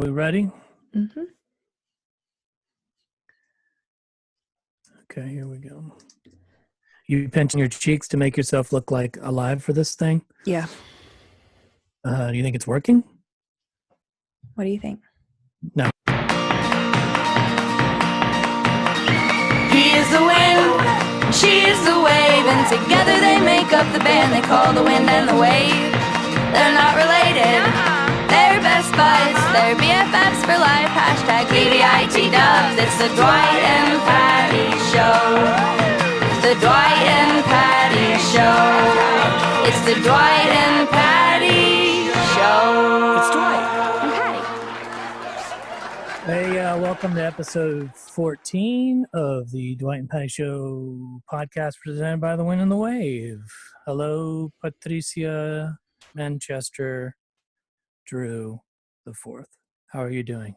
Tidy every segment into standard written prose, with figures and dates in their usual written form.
We ready? Mm-hmm. Okay, here we go. You pinching your cheeks to make yourself look like alive for this thing? Yeah. Do you think it's working? What do you think? No. He is the wind, and she is the wave, and together they make up the band they call the wind and the wave. They're not related, they're best buds, they're BFFs for life, hashtag BDIT dubs. It's the Dwight and Patty Show. The Dwight and Patty Show. It's the Dwight and Patty Show. It's Dwight. And Patty. Hey, welcome to episode 14 of the Dwight and Patty Show podcast presented by The Wind and the Wave. Hello, Patricia Manchester Drew the Fourth. How are you doing?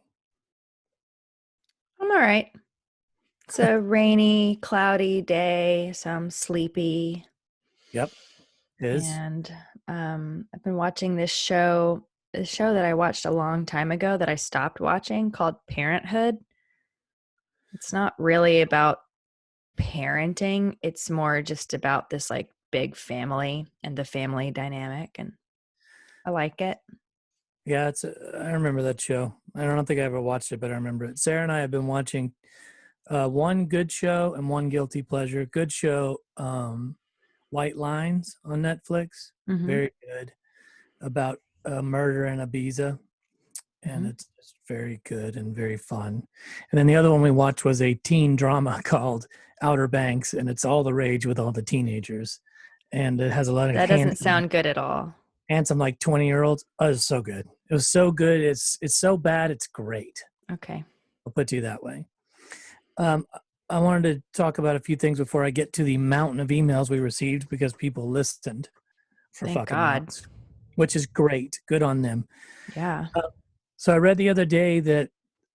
I'm all right. It's a rainy, cloudy day, so I'm sleepy. Yep, it is. And I've been watching this show that I watched a long time ago that I stopped watching called Parenthood. It's not really about parenting. It's more just about this like big family and the family dynamic, and I like it. Yeah, I remember that show. I don't think I ever watched it, but I remember it. Sarah and I have been watching one good show and one guilty pleasure. Good show, White Lines on Netflix. Mhm. Very good, about murder in Ibiza. And it's just very good and very fun. And then the other one we watched was a teen drama called Outer Banks, and it's all the rage with all the teenagers. And it has a lot of That doesn't sound good at all. handsome like 20-year-olds. Oh, it was so good. It was so good. It's so bad. It's great. Okay. I'll put it that way. I wanted to talk about a few things before I get to the mountain of emails we received because people listened for Thank fucking God. months, which is great. Good on them. Yeah. So I read the other day that,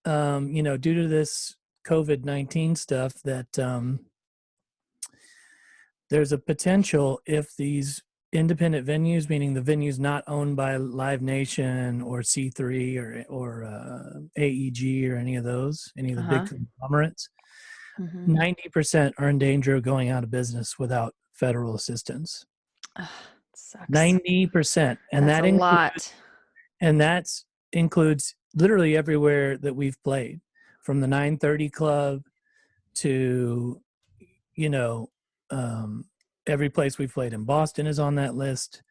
due to this COVID-19 stuff, that there's a potential if these independent venues, meaning the venues not owned by Live Nation or C3 or AEG or any of those, any of the big conglomerates, 90% are in danger of going out of business without federal assistance. Sucks. 90%, and That's that a includes, lot. and that's includes literally everywhere that we've played, from the 930 Club to, every place we've played in Boston is on that list.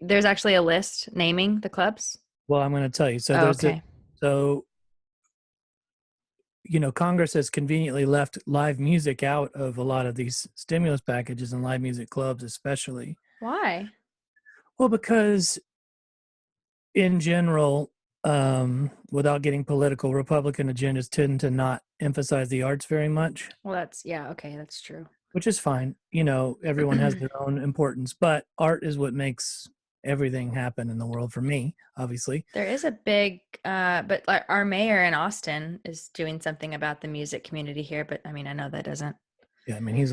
There's actually a list naming the clubs? Well, I'm going to tell you. So Okay. Congress has conveniently left live music out of a lot of these stimulus packages and live music clubs especially. Why? Well, because in general, without getting political, Republican agendas tend to not emphasize the arts very much. Well, okay, that's true. Which is fine. Everyone has their own importance, but art is what makes everything happen in the world for me, obviously. There is a big, but like our mayor in Austin is doing something about the music community here, but I mean, I know that doesn't. Yeah, I mean, he's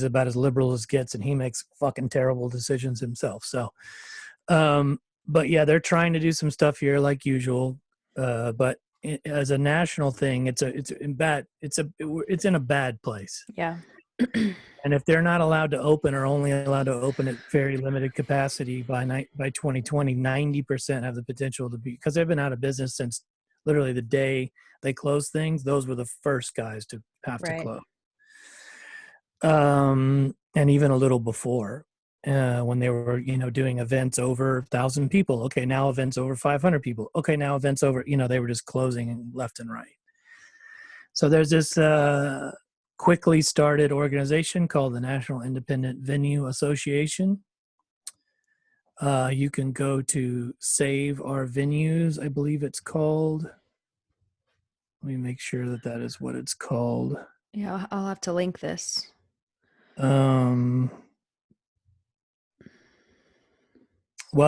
about as liberal as gets, and he makes fucking terrible decisions himself. So, but yeah, they're trying to do some stuff here like usual. But as a national thing, it's in a bad place. Yeah. And if they're not allowed to open or only allowed to open at very limited capacity by 2020, 90% have the potential to be, because they've been out of business since literally the day they closed things. Those were the first guys to have to close. And even a little before, when they were, doing events over 1,000 people. Okay, now events over 500 people. Okay, now events over, they were just closing left and right. So there's this quickly started organization called the National Independent Venue Association. You can go to Save Our Venues, I believe it's called. Let me make sure that is what it's called. Yeah, I'll have to link this. Well,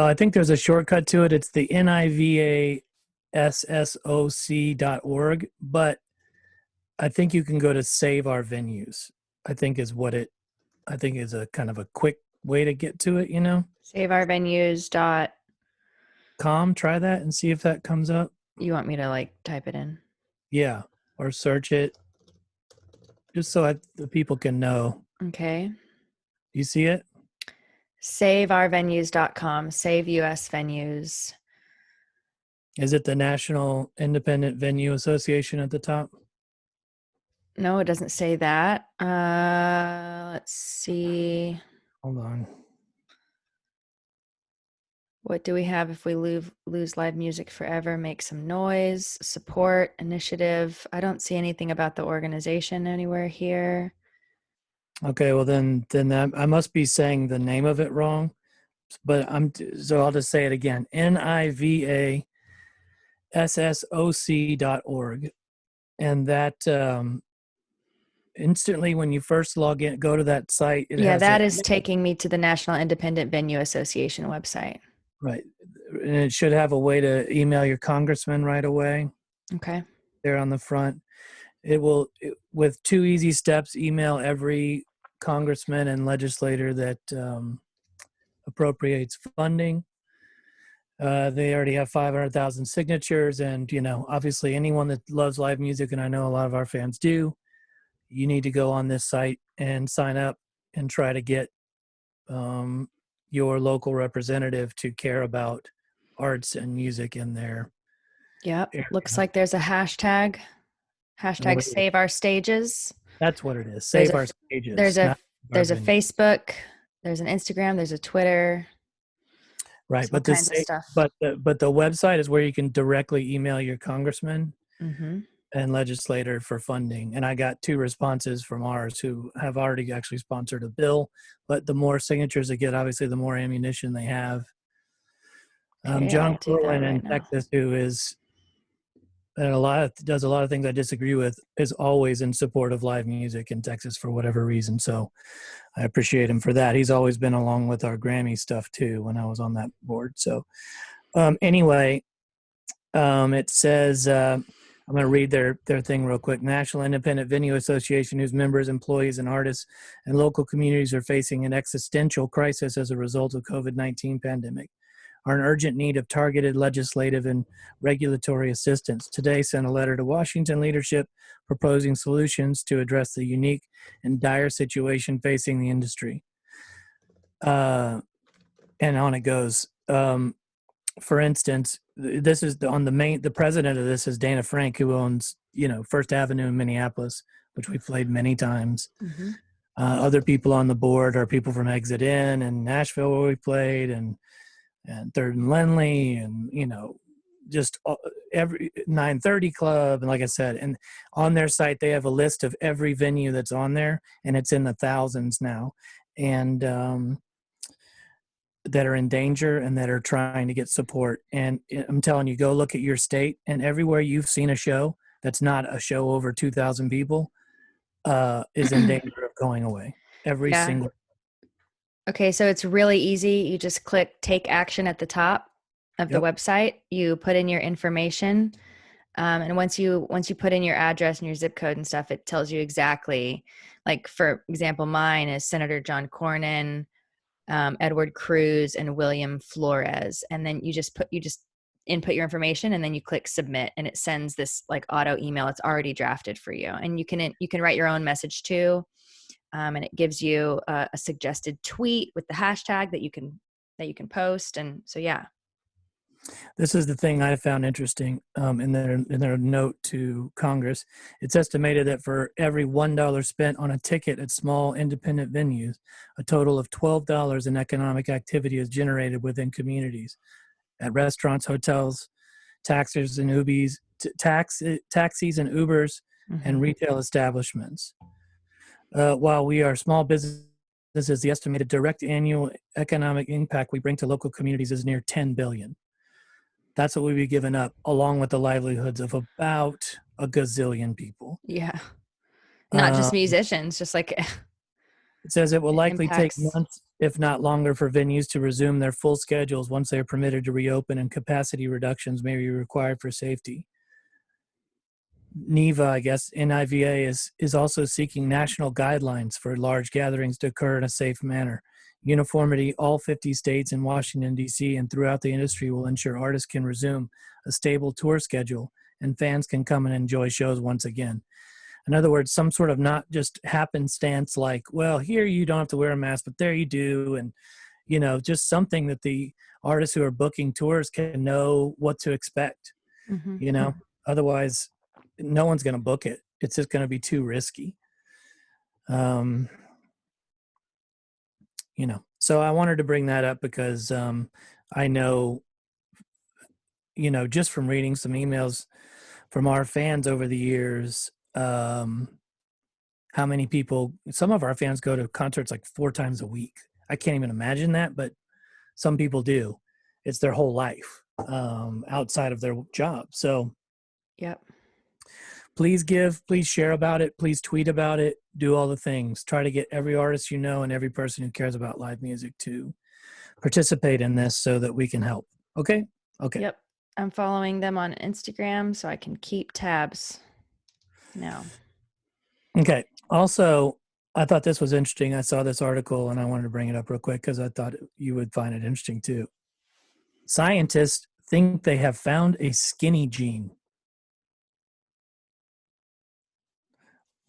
I think there's a shortcut to it. It's the NIVASSOC.org, but I think you can go to Save Our Venues, I think is a kind of a quick way to get to it, Saveourvenues.com. Try that and see if that comes up. You want me to like type it in? Yeah, or search it, just so the people can know. Okay. You see it? SaveOurVenues.com, Save US Venues. Is it the National Independent Venue Association at the top? No, it doesn't say that. Let's see. Hold on. What do we have if we lose live music forever? Make some noise, support, initiative. I don't see anything about the organization anywhere here. Okay, well then that, I must be saying the name of it wrong, but so I'll just say it again. NIVASSOC.org, and that instantly when you first log in, go to that site. That is taking me to the National Independent Venue Association website. Right, and it should have a way to email your congressman right away. Okay. There on the front, with 2 easy steps, email every congressman and legislator that appropriates funding. They already have 500,000 signatures, and obviously anyone that loves live music, and I know a lot of our fans do, you need to go on this site and sign up and try to get your local representative to care about arts and music in their Yep. area. Looks like there's a hashtag Save Our Stages. That's what it is. Save Our Stages. There's a Facebook, there's an Instagram, there's a Twitter. Right, but the website is where you can directly email your congressman and legislator for funding. And I got 2 responses from ours who have already actually sponsored a bill. But the more signatures they get, obviously, the more ammunition they have. John Corwin in Texas, who is does a lot of things I disagree with, is always in support of live music in Texas for whatever reason. So I appreciate him for that. He's always been along with our Grammy stuff too when I was on that board. So anyway, it says, I'm going to read their thing real quick. National Independent Venue Association, whose members, employees, and artists and local communities are facing an existential crisis as a result of COVID-19 pandemic, are in urgent need of targeted legislative and regulatory assistance. Today sent a letter to Washington leadership proposing solutions to address the unique and dire situation facing the industry. And on it goes. For instance, this is the president of this is Dana Frank, who owns, First Avenue in Minneapolis, which we've played many times. Other people on the board are people from Exit In and Nashville, where we played, and Third and Lindley, and just every 930 Club, and like I said, and on their site they have a list of every venue that's on there, and it's in the thousands now, and that are in danger and that are trying to get support. And I'm telling you, go look at your state, and everywhere you've seen a show that's not a show over 2,000 people is in danger of going away. Every single. Okay, so it's really easy. You just click Take Action at the top of the website. You put in your information, and once you put in your address and your zip code and stuff, it tells you exactly. Like, for example, mine is Senator John Cornyn, Edward Cruz, and William Flores. And then you just input your information, and then you click submit, and it sends this like auto email. It's already drafted for you, and you can write your own message too. And it gives you a suggested tweet with the hashtag that you can post. And so, yeah. This is the thing I found interesting in their note to Congress. It's estimated that for every $1 spent on a ticket at small independent venues, a total of $12 in economic activity is generated within communities, at restaurants, hotels, taxis and Ubers, taxis and Ubers, and retail establishments. While we are small businesses, the estimated direct annual economic impact we bring to local communities is near $10 billion. That's what we'd be giving up, along with the livelihoods of about a gazillion people. Yeah. Not just musicians, just like... It says it will likely take months, if not longer, for venues to resume their full schedules once they are permitted to reopen, and capacity reductions may be required for safety. NIVA is also seeking national guidelines for large gatherings to occur in a safe manner, Uniformity, all 50 states and Washington, D.C., and throughout the industry will ensure artists can resume a stable tour schedule and fans can come and enjoy shows once again. In other words, some sort of not just happenstance like, well, here you don't have to wear a mask, but there you do. And, just something that the artists who are booking tours can know what to expect, Otherwise, no one's going to book it. It's just going to be too risky. So I wanted to bring that up because I know, just from reading some emails from our fans over the years, how many people, some of our fans go to concerts like 4 times a week. I can't even imagine that, but some people do. It's their whole life outside of their job. So yep. Please share about it. Please tweet about it. Do all the things. Try to get every artist and every person who cares about live music to participate in this so that we can help. Okay? Okay. Yep. I'm following them on Instagram so I can keep tabs now. Okay. Also, I thought this was interesting. I saw this article and I wanted to bring it up real quick because I thought you would find it interesting too. Scientists think they have found a skinny gene.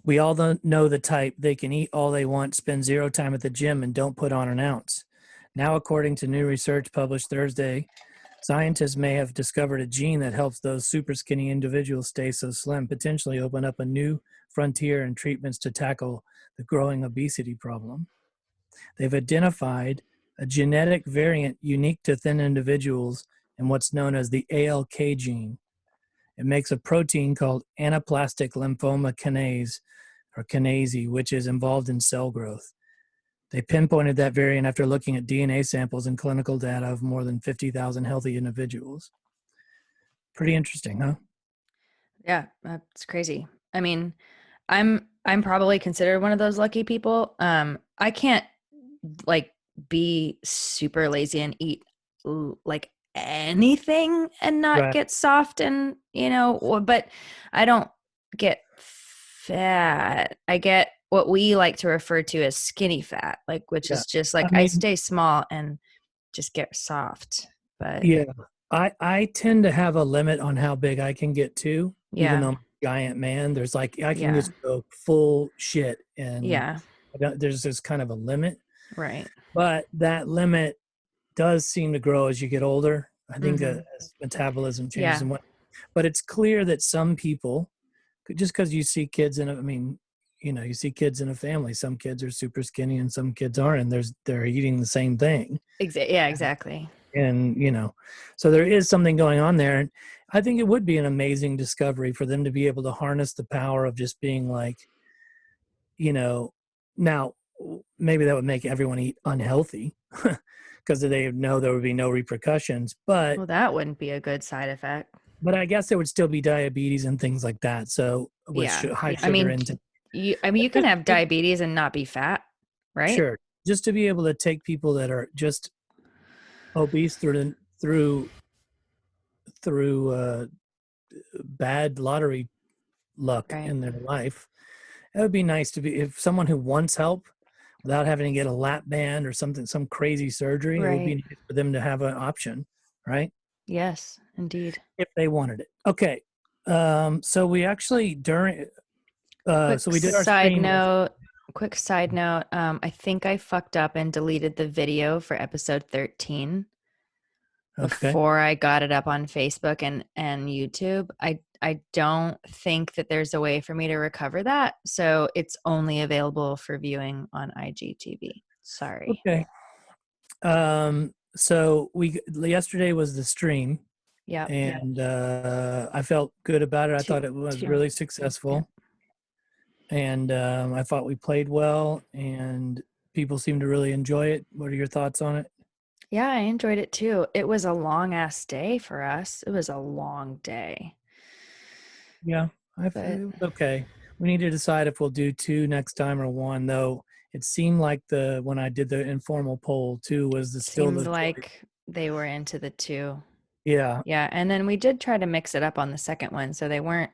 We all know the type. They can eat all they want, spend 0 time at the gym, and don't put on an ounce. Now, according to new research published Thursday, scientists may have discovered a gene that helps those super skinny individuals stay so slim, potentially open up a new frontier in treatments to tackle the growing obesity problem. They've identified a genetic variant unique to thin individuals in what's known as the ALK gene. It makes a protein called anaplastic lymphoma kinase, or kinase, which is involved in cell growth. They pinpointed that variant after looking at DNA samples and clinical data of more than 50,000 healthy individuals. Pretty interesting, huh? Yeah, that's crazy. I mean, I'm probably considered one of those lucky people. I can't be super lazy and eat like anything and not get soft and but I don't get fat. I get what we like to refer to as skinny fat, which is just I stay small and just get soft. But yeah, I tend to have a limit on how big I can get to, even though I'm a giant man. There's I can just go full shit, and there's this kind of a limit, right? But that limit does seem to grow as you get older. I think as metabolism changes, but it's clear that some people, just because you see kids you see kids in a family. Some kids are super skinny and some kids aren't, and they're eating the same thing. Yeah, exactly. And so there is something going on there. And I think it would be an amazing discovery for them to be able to harness the power of just being now maybe that would make everyone eat unhealthy because they know there would be no repercussions. But that wouldn't be a good side effect. But I guess there would still be diabetes and things like that. So with high sugar intake. You can have diabetes and not be fat, right? Sure. Just to be able to take people that are just obese through bad lottery luck in their life. It would be nice to be if someone who wants help without having to get a lap band or some crazy surgery. It would be nice for them to have an option, right? Yes, indeed. If they wanted it. Okay. So we actually so we did our quick side note. I think I fucked up and deleted the video for episode 13 before I got it up on Facebook and YouTube. I don't think that there's a way for me to recover that. So it's only available for viewing on IGTV. Sorry. Okay. So yesterday was the stream. Yeah. And I felt good about it. I thought it was really successful. Yeah. And I thought we played well and people seemed to really enjoy it. What are your thoughts on it? Yeah, I enjoyed it too. It was a long ass day for us. It was a long day. Yeah, okay. We need to decide if we'll do 2 next time or 1, though. It seemed like when I did the informal poll, 2 was seemed like they were into the 2. Yeah. Yeah. And then we did try to mix it up on the second one. So they weren't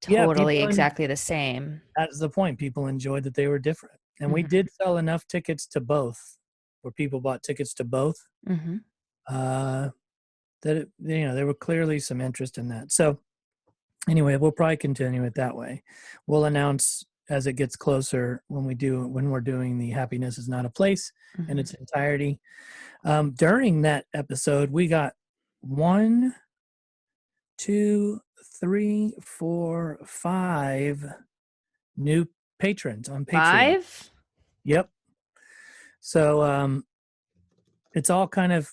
totally exactly the same. That's the point. People enjoyed that they were different. And we did sell enough tickets to both where people bought tickets to both. Mm-hmm. There were clearly some interest in that. So anyway, we'll probably continue it that way. We'll announce as it gets closer when we're doing the Happiness Is Not a Place in its entirety. During that episode, we got 1, 2, 3, 4, 5 new patrons on Patreon. 5? Yep. So it's all kind of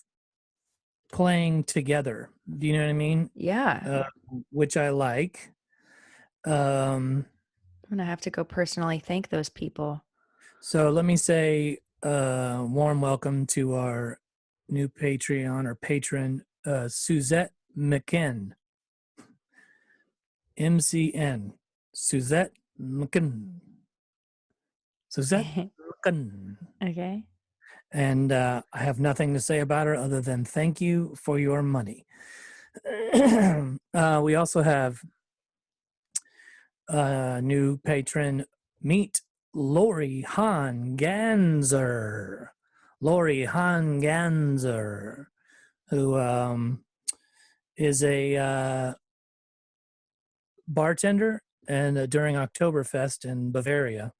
playing together. Do you know what I mean? Yeah. Which I like. I'm gonna have to go personally thank those people. So let me say warm welcome to our new Patreon or patron, Suzette McKen. MCN. Suzette McKen. Suzette McKen. Okay. And I have nothing to say about her other than thank you for your money. We also have new patron, meet Lori Han Ganser. Lori Han Ganser, who is a bartender and during Oktoberfest in Bavaria.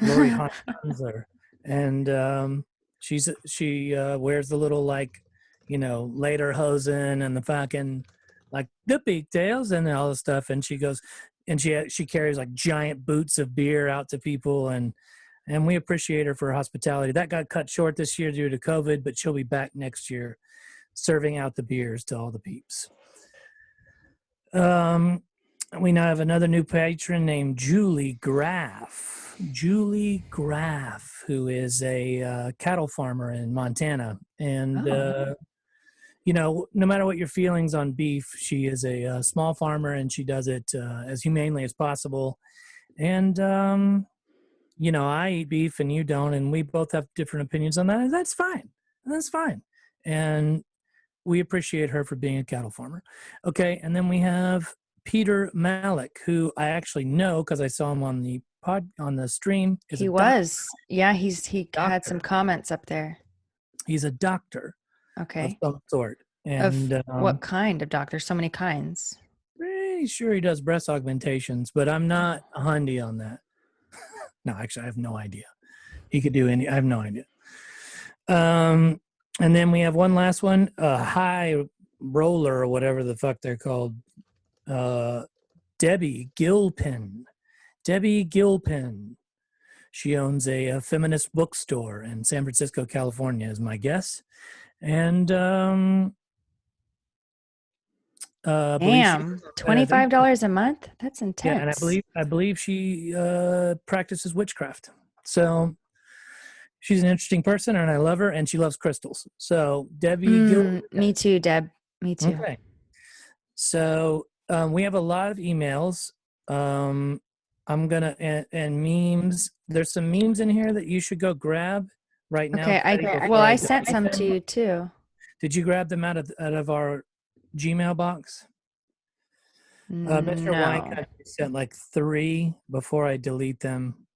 Lori Han Ganser. And she wears the little lederhosen and the fucking the pigtails and all this stuff, and she goes and she carries giant boots of beer out to people, and we appreciate her for her hospitality. That got cut short this year due to COVID, but she'll be back next year serving out the beers to all the peeps. We now have another new patron named Julie Graff. Julie Graff, who is a cattle farmer in Montana. And, no matter what your feelings on beef, she is a small farmer and she does it as humanely as possible. And, I eat beef and you don't, and we both have different opinions on that. And that's fine. That's fine. And we appreciate her for being a cattle farmer. Okay. And then we have Peter Mallick, who I actually know because I saw him on the stream. He was. Yeah, he had some comments up there. He's a doctor. Okay. Of some sort. And of what kind of doctor? So many kinds. Pretty sure he does breast augmentations, but I'm not a hundy on that. No, actually, I have no idea. He could do any. I have no idea. And then we have one last one, high roller or whatever the fuck they're called. Debbie Gilpin. Debbie Gilpin. She owns a feminist bookstore in San Francisco, California, is my guess. And damn, $25 a month? That's intense. Yeah, and I believe she practices witchcraft. So she's an interesting person, and I love her, and she loves crystals. So Debbie Gilpin. Me too, Deb. Me too. Okay. So we have a lot of emails. I'm gonna and memes. There's some memes in here that you should go grab right now. Okay, I sent some to you too. Did you grab them out of our Gmail box? Mr. No. Wycott sent 3 before I delete them,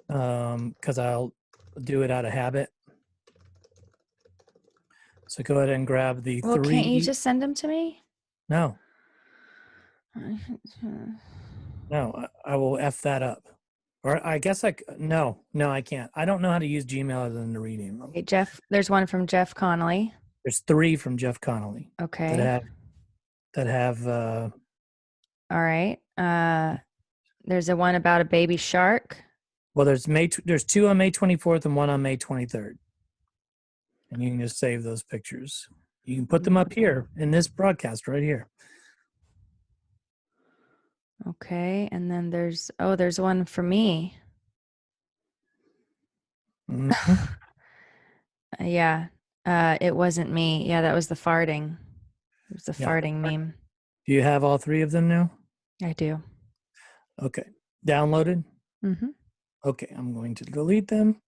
because I'll do it out of habit. So go ahead and grab the 3. Can't you just send them to me? No. No, I will F that up. Or I guess no, I can't. I don't know how to use Gmail other than to read email. Okay, Jeff, there's one from Jeff Connolly. There's 3 from Jeff Connolly. Okay. That have all right. There's a one about a baby shark. Well, there's 2 on May 24th and 1 on May 23rd. And you can just save those pictures. You can put them up here in this broadcast right here. Okay, and then there's one for me. Mm-hmm. Yeah, it wasn't me. Yeah, that was the farting. It was the farting meme. Do you have all 3 of them now? I do. Okay. Downloaded? Mm-hmm. Okay, I'm going to delete them.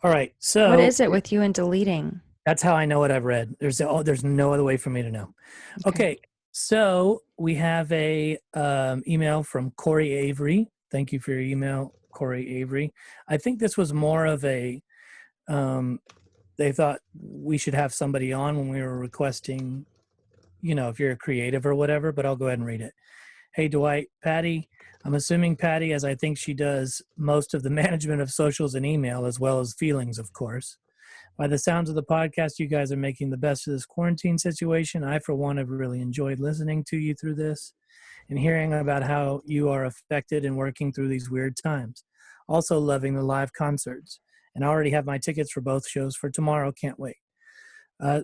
All right, so... What is it with you and deleting? That's how I know what I've read. There's no other way for me to know. Okay. So we have a email from Corey Avery. Thank you for your email, Corey Avery. I think this was more of a they thought we should have somebody on when we were requesting, if you're a creative or whatever, but I'll go ahead and read it. Hey, Dwight, Patty, I'm assuming Patty, as I think she does most of the management of socials and email, as well as feelings, of course. By the sounds of the podcast, you guys are making the best of this quarantine situation. I, for one, have really enjoyed listening to you through this and hearing about how you are affected and working through these weird times. Also loving the live concerts. And I already have my tickets for both shows for tomorrow. Can't wait.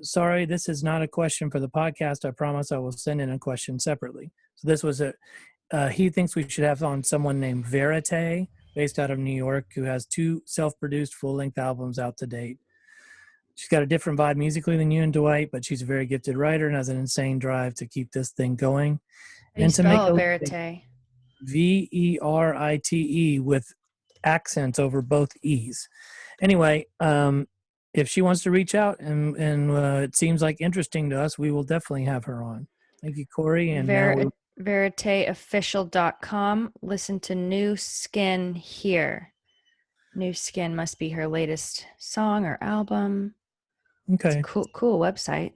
Sorry, this is not a question for the podcast. I promise I will send in a question separately. So this was he thinks we should have on someone named Verite, based out of New York, who has 2 self-produced full-length albums out to date. She's got a different vibe musically than you and Dwight, but she's a very gifted writer and has an insane drive to keep this thing going. How do you And to make spell a Verite? Verite with accents over both E's. Anyway, if she wants to reach out and it seems like interesting to us, we will definitely have her on. Thank you, Corey. And VeriteOfficial.com. Listen to New Skin here. New Skin must be her latest song or album. Okay. It's a cool website.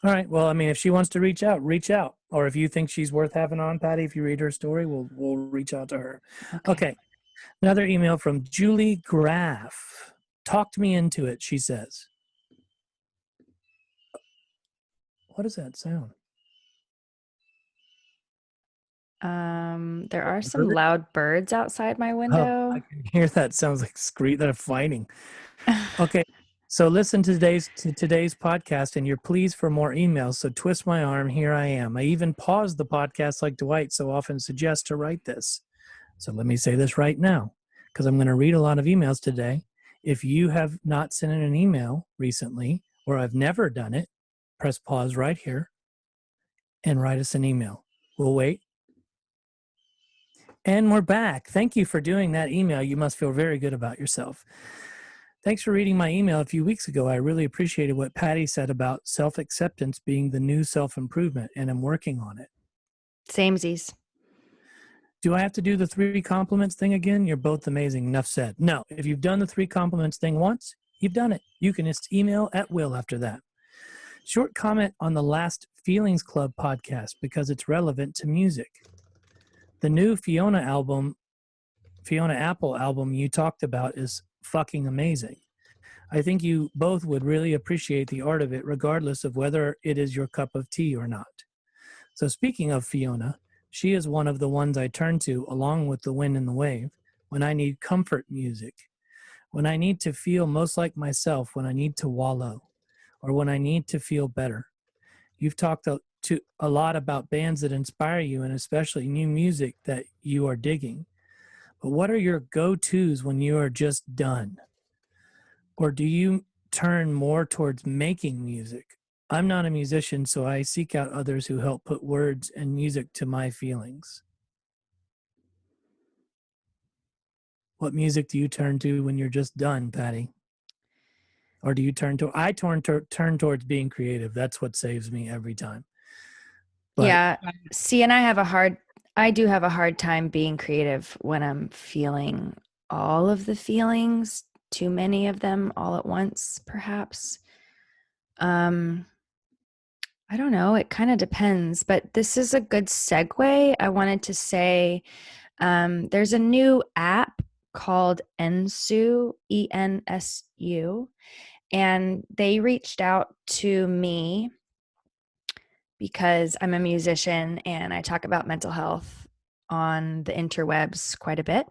All right. Well, I mean, if she wants to reach out, reach out. Or if you think she's worth having on, Patty, if you read her story, we'll reach out to her. Okay. Another email from Julie Graff. Talked me into it, she says. What does that sound? There are some loud birds outside my window. Oh, I can hear that. Sounds like they're fighting. Okay. So listen to today's podcast and you're pleased for more emails. So twist my arm. Here I am. I even paused the podcast like Dwight so often suggests to write this. So let me say this right now, because I'm going to read a lot of emails today. If you have not sent in an email recently, or I've never done it, press pause right here and write us an email. We'll wait. And we're back. Thank you for doing that email. You must feel very good about yourself. Thanks for reading my email a few weeks ago. I really appreciated what Patty said about self-acceptance being the new self-improvement, and I'm working on it. Samesies. Do I have to do the 3 compliments thing again? You're both amazing. Enough said. No, if you've done the 3 compliments thing once, you've done it. You can just email at will after that. Short comment on the last Feelings Club podcast because it's relevant to music. The new Fiona Apple album you talked about is fucking amazing. I think you both would really appreciate the art of it regardless of whether it is your cup of tea or not. So speaking of Fiona, she is one of the ones I turn to along with The Wind and the Wave when I need comfort music, when I need to feel most like myself, when I need to wallow, or when I need to feel better. You've talked a lot about bands that inspire you and especially new music that you are digging. But what are your go-tos when you are just done? Or do you turn more towards making music? I'm not a musician, so I seek out others who help put words and music to my feelings. What music do you turn to when you're just done, Patty? Or do you turn towards being creative? That's what saves me every time. But, yeah. See, and I do have a hard time being creative when I'm feeling all of the feelings, too many of them all at once, perhaps. I don't know. It kind of depends, but this is a good segue. I wanted to say there's a new app called Ensu, ENSU, and they reached out to me because I'm a musician and I talk about mental health on the interwebs quite a bit.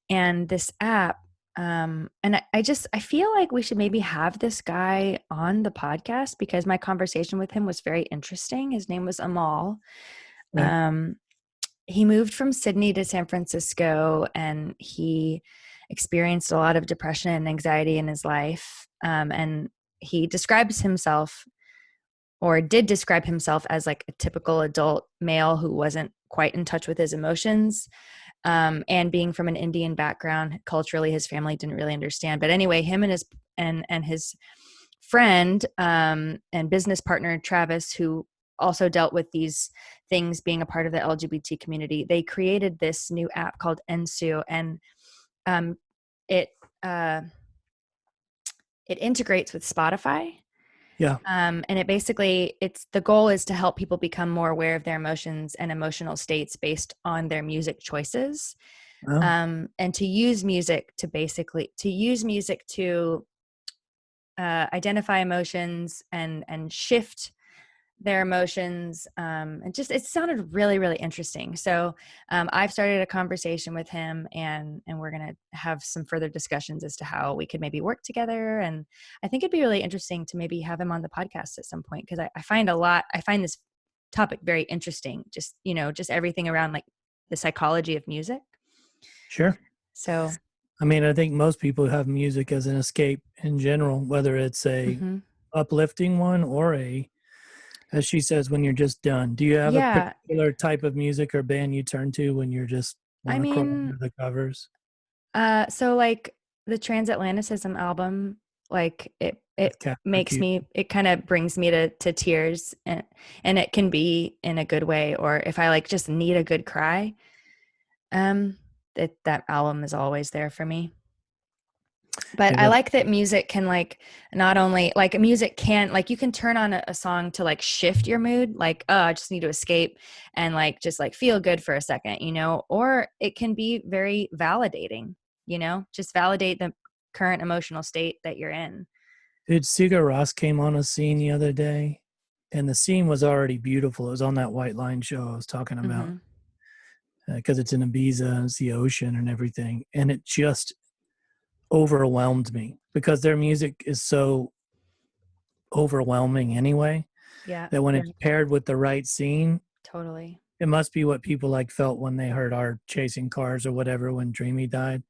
And this app, and I feel like we should maybe have this guy on the podcast because my conversation with him was very interesting. His name was Amal. Yeah. He moved from Sydney to San Francisco and he experienced a lot of depression and anxiety in his life. And he describes himself, or did describe himself, as like a typical adult male who wasn't quite in touch with his emotions. And being from an Indian background, culturally, his family didn't really understand. But anyway, him and his friend and business partner, Travis, who also dealt with these things being a part of the LGBT community, they created this new app called Ensu. And it it integrates with Spotify. Yeah. And it basically, the goal is to help people become more aware of their emotions and emotional states based on their music choices. Oh. And to use music to identify emotions and shift their emotions. And just, it sounded really, really interesting. So I've started a conversation with him, and we're going to have some further discussions as to how we could maybe work together. And I think it'd be really interesting to maybe have him on the podcast at some point, because I find this topic very interesting. Just, just everything around like the psychology of music. Sure. So, I mean, I think most people have music as an escape in general, whether it's a uplifting one or as she says, when you're just done. Do you have a particular type of music or band you turn to when you're just want to crawl under the covers? So like the Transatlanticism album, like it makes me, it kind of brings me to tears, and it can be in a good way, or if I like just need a good cry, that album is always there for me. But I like that music can like, not only like music can, like you can turn on a song to like shift your mood. Like, oh, I just need to escape and like, just like feel good for a second, or it can be very validating, just validate the current emotional state that you're in. Dude, Sigur Rós came on a scene the other day, and the scene was already beautiful. It was on that White Line show I was talking about, because it's in Ibiza and it's the ocean and everything. And it just overwhelmed me because their music is so overwhelming anyway, that when it's paired with the right scene, totally, it must be what people like felt when they heard our Chasing Cars or whatever when Dreamy died.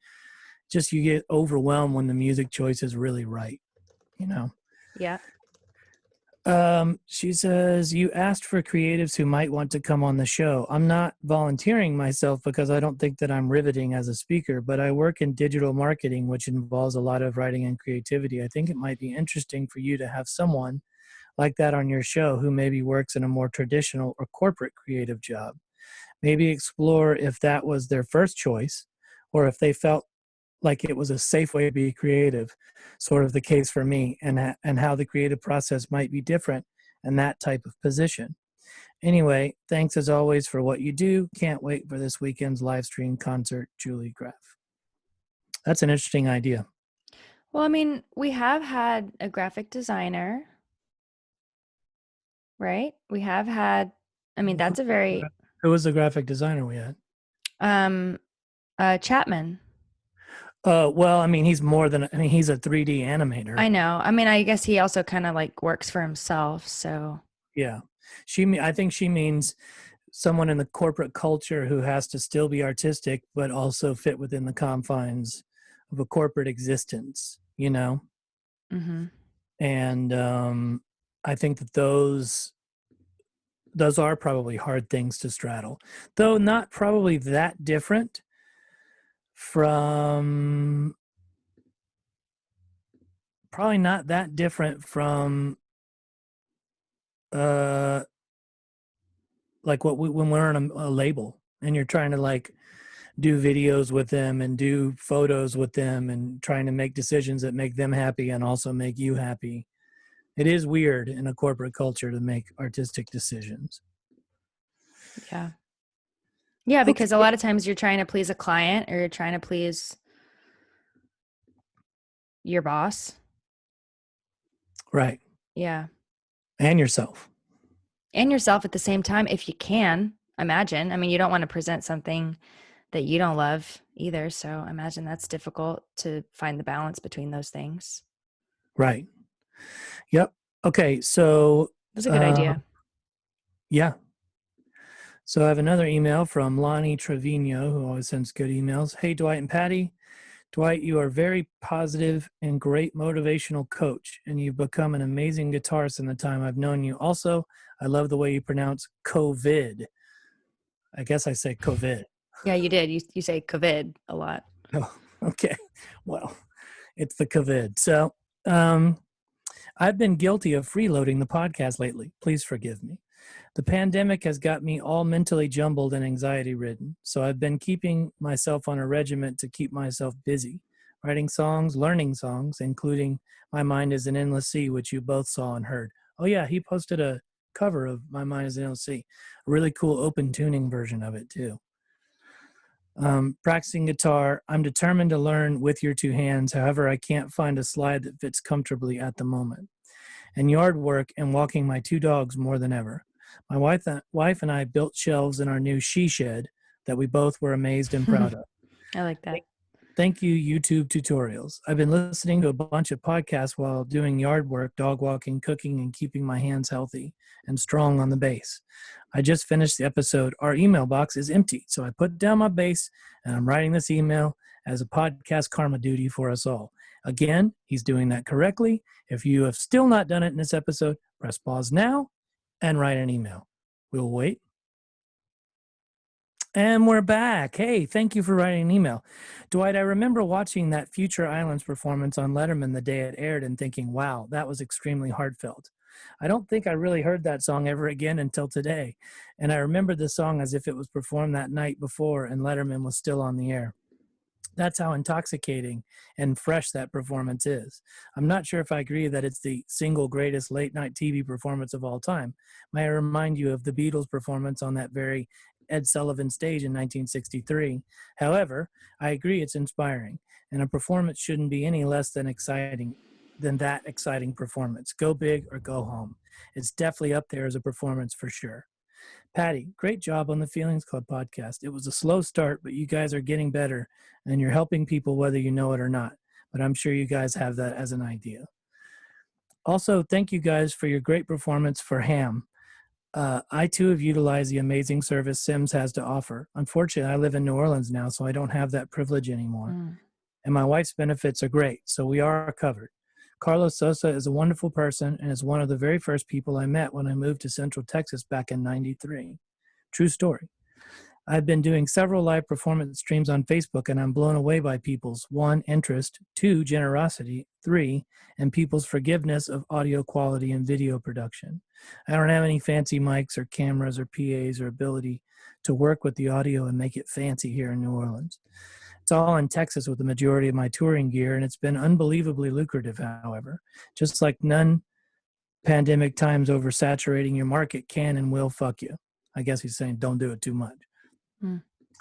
Just you get overwhelmed when the music choice is really right, Yeah. She says, you asked for creatives who might want to come on the show. I'm not volunteering myself because I don't think that I'm riveting as a speaker, but I work in digital marketing, which involves a lot of writing and creativity. I think it might be interesting for you to have someone like that on your show who maybe works in a more traditional or corporate creative job. Maybe explore if that was their first choice, or if they felt like it was a safe way to be creative, sort of the case for me, and how the creative process might be different in that type of position. Anyway, thanks as always for what you do. Can't wait for this weekend's live stream concert, Julie Graff. That's an interesting idea. Well, I mean, we have had a graphic designer, right? We have had, I mean, that's a very... Who was the graphic designer we had? Chapman. Well, I mean, he's more than, he's a 3D animator. I know. I mean, I guess he also kind of like works for himself. So yeah, I think she means someone in the corporate culture who has to still be artistic, but also fit within the confines of a corporate existence, Mm-hmm. And I think that those are probably hard things to straddle, though not probably that different from like when we're on a label and you're trying to like do videos with them and do photos with them and trying to make decisions that make them happy and also make you happy. It is weird in a corporate culture to make artistic decisions. Yeah. Yeah, because a lot of times you're trying to please a client, or you're trying to please your boss. Right. Yeah. And yourself. And yourself at the same time, if you can, imagine. I mean, you don't want to present something that you don't love either. So imagine that's difficult to find the balance between those things. Right. Yep. Okay. So that's a good idea. Yeah. So I have another email from Lonnie Trevino, who always sends good emails. Hey, Dwight and Patty. Dwight, you are very positive and great motivational coach, and you've become an amazing guitarist in the time I've known you. Also, I love the way you pronounce COVID. I guess I say COVID. Yeah, you did. You say COVID a lot. Oh, okay. Well, it's the COVID. So I've been guilty of freeloading the podcast lately. Please forgive me. The pandemic has got me all mentally jumbled and anxiety-ridden, so I've been keeping myself on a regiment to keep myself busy, writing songs, learning songs, including My Mind is an Endless Sea, which you both saw and heard. Oh, yeah, he posted a cover of My Mind is an Endless Sea, a really cool open tuning version of it, too. Practicing guitar, I'm determined to learn with your two hands. However, I can't find a slide that fits comfortably at the moment. And yard work and walking my two dogs more than ever. My wife and I built shelves in our new she shed that we both were amazed and proud of. I like that. Thank you, YouTube tutorials. I've been listening to a bunch of podcasts while doing yard work, dog walking, cooking, and keeping my hands healthy and strong on the bass. I just finished the episode. Our email box is empty, so I put down my bass and I'm writing this email as a podcast karma duty for us all. Again, he's doing that correctly. If you have still not done it in this episode, press pause now and write an email. We'll wait. And we're back. Hey, thank you for writing an email. Dwight, I remember watching that Future Islands performance on Letterman the day it aired and thinking, wow, that was extremely heartfelt. I don't think I really heard that song ever again until today. And I remember the song as if it was performed that night before and Letterman was still on the air. That's how intoxicating and fresh that performance is. I'm not sure if I agree that it's the single greatest late night TV performance of all time. May I remind you of the Beatles' performance on that very Ed Sullivan stage in 1963. However, I agree it's inspiring, and a performance shouldn't be any less than exciting than that exciting performance. Go big or go home. It's definitely up there as a performance for sure. Patty, great job on the Feelings Club podcast. It was a slow start, but you guys are getting better, and you're helping people whether you know it or not. But I'm sure you guys have that as an idea. Also, thank you guys for your great performance for Ham. I too have utilized the amazing service Sims has to offer. Unfortunately, I live in New Orleans now, so I don't have that privilege anymore. And my wife's benefits are great, so we are covered. Carlos Sosa is a wonderful person and is one of the very first people I met when I moved to Central Texas back in '93. True story. I've been doing several live performance streams on Facebook, and I'm blown away by people's 1, interest, 2, generosity, 3, and people's forgiveness of audio quality and video production. I don't have any fancy mics or cameras or PAs or ability to work with the audio and make it fancy here in New Orleans. It's all in Texas with the majority of my touring gear, and it's been unbelievably lucrative, however. Just like non-pandemic times oversaturating your market can and will fuck you. I guess he's saying don't do it too much.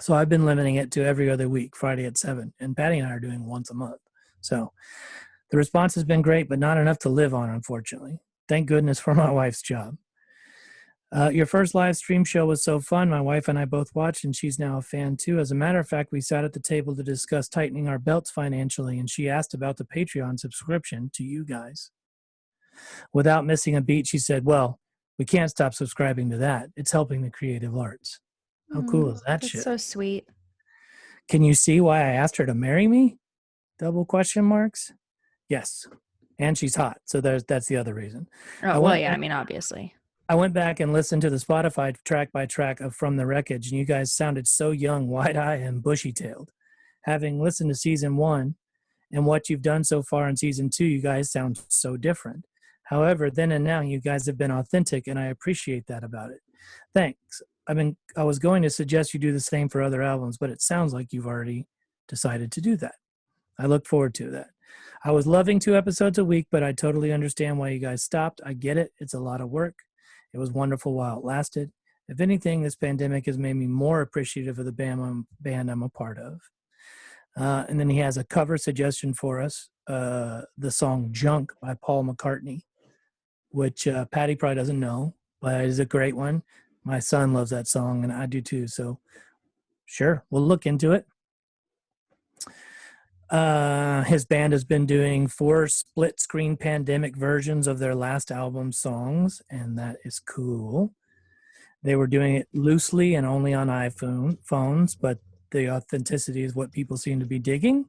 So I've been limiting it to every other week, Friday at 7, and Patty and I are doing once a month. So the response has been great, but not enough to live on, unfortunately. Thank goodness for my wife's job. Your first live stream show was so fun. My wife and I both watched, and she's now a fan too. As a matter of fact, we sat at the table to discuss tightening our belts financially, and she asked about the Patreon subscription to you guys. Without missing a beat, she said, well, we can't stop subscribing to that. It's helping the creative arts. How cool is that That's shit? so sweet. Can you see why I asked her to marry me? Double question marks? Yes. And she's hot. So that's the other reason. Oh, well, yeah, I mean, obviously. I went back and listened to the Spotify track by track of From the Wreckage, and you guys sounded so young, wide-eyed, and bushy-tailed. Having listened to season 1 and what you've done so far in season 2, you guys sound so different. However, then and now, you guys have been authentic, and I appreciate that about it. Thanks. I was going to suggest you do the same for other albums, but it sounds like you've already decided to do that. I look forward to that. I was loving 2 episodes a week, but I totally understand why you guys stopped. I get it. It's a lot of work. It was wonderful while it lasted. If anything, this pandemic has made me more appreciative of the band I'm a part of. And then he has a cover suggestion for us, the song Junk by Paul McCartney, which Patty probably doesn't know, but it is a great one. My son loves that song, and I do too. So sure, we'll look into it. His band has been doing 4 split-screen pandemic versions of their last album songs, and that is cool. They were doing it loosely and only on phones, but the authenticity is what people seem to be digging.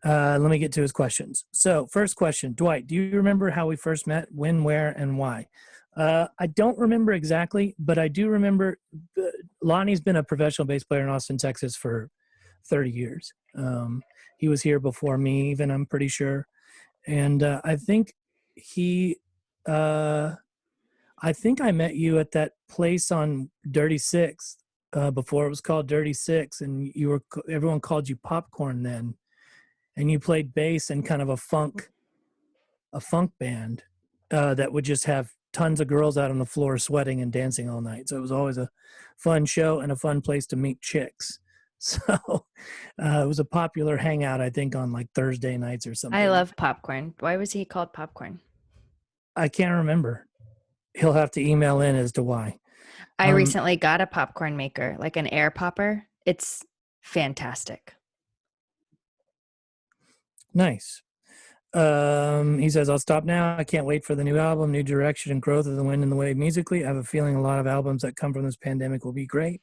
Let me get to his questions. So first question, Dwight, do you remember how we first met, when, where, and why? I don't remember exactly, but I do remember Lonnie's been a professional bass player in Austin, Texas for 30 years. He was here before me even, I'm pretty sure. And I think I met you at that place on Dirty Six before it was called Dirty Six, and everyone called you Popcorn then. and you played bass in kind of a funk band that would just have tons of girls out on the floor sweating and dancing all night. So it was always a fun show and a fun place to meet chicks. So it was a popular hangout, I think, on like Thursday nights or something. I love Popcorn. Why was he called Popcorn? I can't remember. He'll have to email in as to why. I recently got a popcorn maker, like an air popper. It's fantastic. Nice. He says, I'll stop now. I can't wait for the new album, new direction and growth of the wind and the wave musically. I have a feeling a lot of albums that come from this pandemic will be great.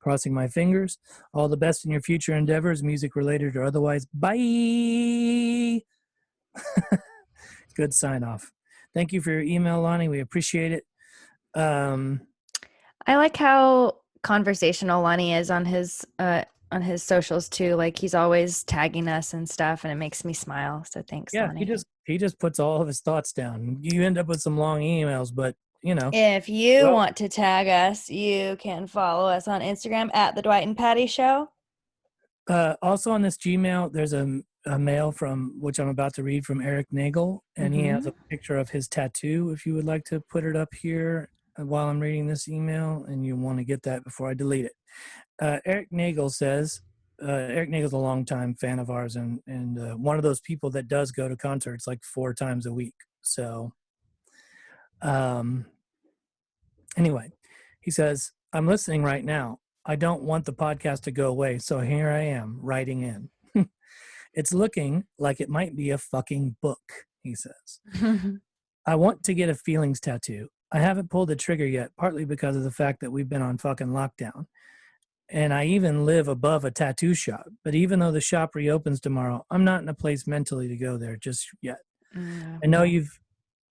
Crossing my fingers. All the best in your future endeavors, music related or otherwise. Bye. Good sign off. Thank you for your email, Lonnie. We appreciate it. I like how conversational Lonnie is on his socials too. Like he's always tagging us and stuff, and it makes me smile. So thanks, Lonnie. he just puts all of his thoughts down. You end up with some long emails, but you know. If you want to tag us, you can follow us on Instagram at the Dwight and Patty Show. Also on this Gmail, there's a mail from which I'm about to read from Eric Nagel, and he has a picture of his tattoo. If you would like to put it up here while I'm reading this email, and you want to get that before I delete it. Eric Nagel says, Eric Nagel's a longtime fan of ours, and one of those people that does go to concerts like 4 times a week. So, anyway, he says, I'm listening right now. I don't want the podcast to go away, so here I am writing in. It's looking like it might be a fucking book, he says. I want to get a feelings tattoo. I haven't pulled the trigger yet, partly because of the fact that we've been on fucking lockdown. And I even live above a tattoo shop. But even though the shop reopens tomorrow, I'm not in a place mentally to go there just yet. I know you've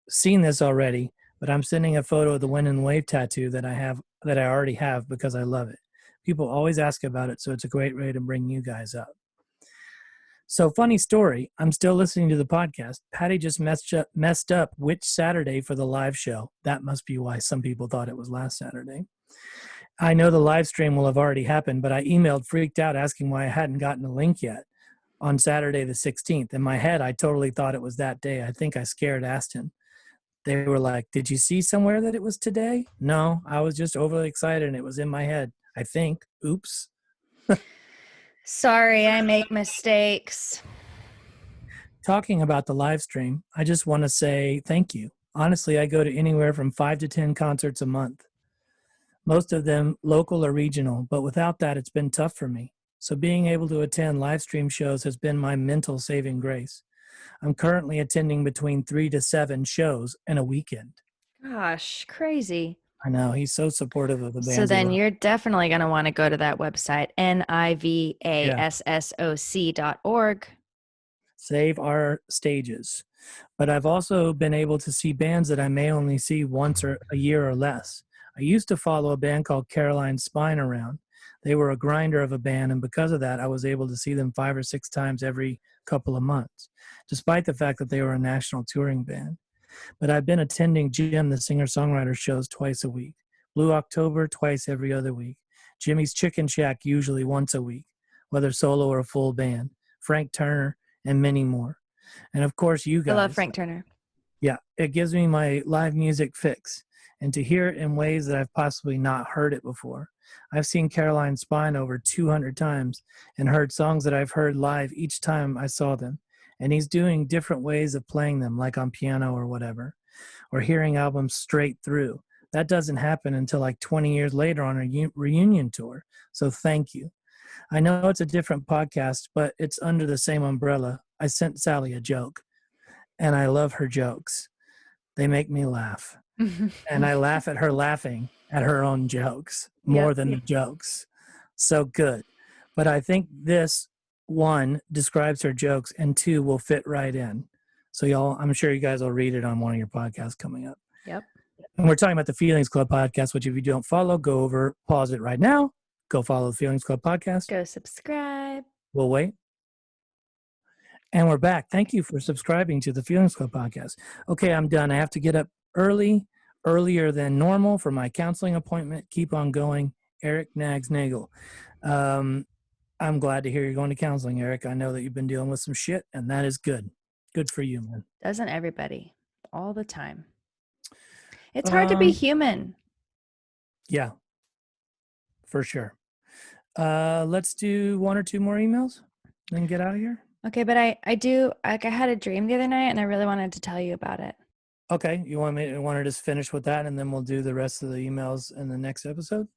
seen this already, but I'm sending a photo of the wind and wave tattoo that I already have because I love it. People always ask about it, so it's a great way to bring you guys up. So funny story, I'm still listening to the podcast. Patty just messed up which Saturday for the live show. That must be why some people thought it was last Saturday. I know the live stream will have already happened, but I emailed freaked out asking why I hadn't gotten a link yet on Saturday the 16th. In my head, I totally thought it was that day. I think I scared Aston. They were like, did you see somewhere that it was today? No, I was just overly excited and it was in my head. I think. Oops. Sorry, I make mistakes. Talking about the live stream, I just want to say thank you. Honestly, I go to anywhere from 5 to 10 concerts a month. Most of them local or regional, but without that, it's been tough for me. So being able to attend live stream shows has been my mental saving grace. I'm currently attending between 3 to 7 shows in a weekend. Gosh, crazy. I know. He's so supportive of the band. So then you're definitely going to want to go to that website, nivassoc.org. Save our stages. But I've also been able to see bands that I may only see once or a year or less. I used to follow a band called Caroline Spine around. They were a grinder of a band, and because of that, I was able to see them 5 or 6 times every couple of months, despite the fact that they were a national touring band. But I've been attending Jim, the singer-songwriter, shows twice a week. Blue October, twice every other week. Jimmy's Chicken Shack, usually once a week, whether solo or a full band. Frank Turner, and many more. And of course, you guys. I love Frank Turner. Yeah, it gives me my live music fix. And to hear it in ways that I've possibly not heard it before. I've seen Caroline Spine over 200 times and heard songs that I've heard live each time I saw them. And he's doing different ways of playing them, like on piano or whatever, or hearing albums straight through. That doesn't happen until like 20 years later on a reunion tour. So thank you. I know it's a different podcast, but it's under the same umbrella. I sent Sally a joke, and I love her jokes. They make me laugh. And I laugh at her laughing at her own jokes more than the jokes. So good. But I think this, 1, describes her jokes, and 2, will fit right in. So y'all, I'm sure you guys will read it on one of your podcasts coming up. Yep. And we're talking about the Feelings Club podcast, which if you don't follow, go over, pause it right now. Go follow the Feelings Club podcast. Go subscribe. We'll wait. And we're back. Thank you for subscribing to the Feelings Club podcast. Okay, I'm done. I have to get up earlier than normal for my counseling appointment. Keep on going. Eric Nags Nagel. I'm glad to hear you're going to counseling, Eric. I know that you've been dealing with some shit, and that is good. Good for you, man. Doesn't everybody? All the time. It's hard to be human. Yeah, for sure. Let's do one or two more emails, then get out of here. Okay, but I had a dream the other night, and I really wanted to tell you about it. Okay, you want to just finish with that, and then we'll do the rest of the emails in the next episode?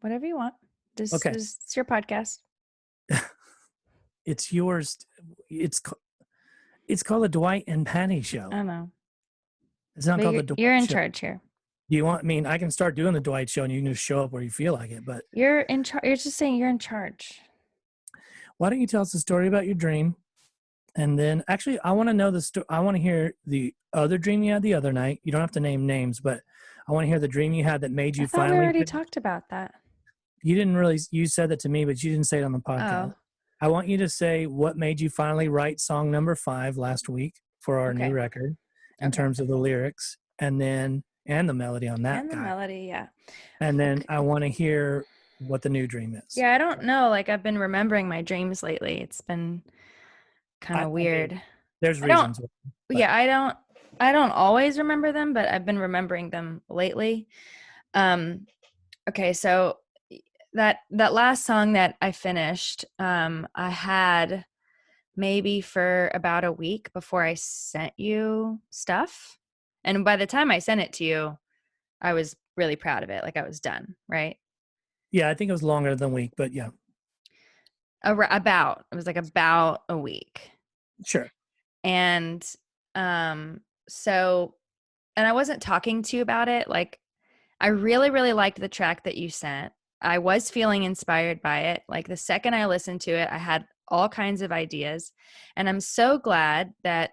Whatever you want. Okay. It's your podcast. It's yours. It's called the Dwight and Patty Show. I know. It's not called the Dwight You're in Show. charge here. I can start doing the Dwight Show, and you can just show up where you feel like it. But you're in charge. You're just saying you're in charge. Why don't you tell us the story about your dream? And then, actually, I want to know I want to hear the other dream you had the other night. You don't have to name names, but I want to hear the dream you had that made you finally. We already talked about that. You didn't really. You said that to me, but you didn't say it on the podcast. Oh. I want you to say what made you finally write song number 5 last week for our new record, in terms of the lyrics, and the melody on that. And the melody, yeah. And then I want to hear what the new dream is. Yeah, I don't know. Like, I've been remembering my dreams lately. It's been kind of weird. There's reasons. Yeah, I don't always remember them, but I've been remembering them lately. Okay, so that last song that I finished, I had maybe for about a week before I sent you stuff. And by the time I sent it to you, I was really proud of it. Like, I was done, right? Yeah, I think it was longer than a week, but yeah. It was like about a week. Sure. And so, and I wasn't talking to you about it. Like, I really, really liked the track that you sent. I was feeling inspired by it. Like, the second I listened to it, I had all kinds of ideas. And I'm so glad that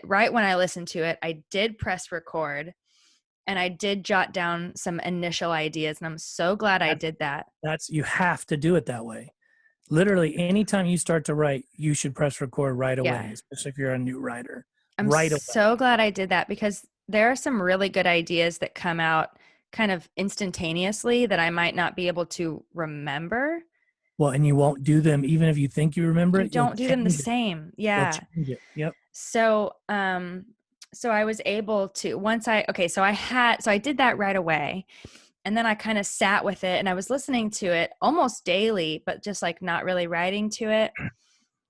right when I listened to it, I did press record and I did jot down some initial ideas. And I'm so glad I did that. You have to do it that way. Literally, anytime you start to write, you should press record right away, especially if you're a new writer. I'm so glad I did that, because there are some really good ideas that come out kind of instantaneously that I might not be able to remember. Well, and you won't do them even if you think you remember it. You don't do them the same. Yeah. Yep. So, so I was able to, so I did that right away. And then I kind of sat with it and I was listening to it almost daily, but just like not really writing to it.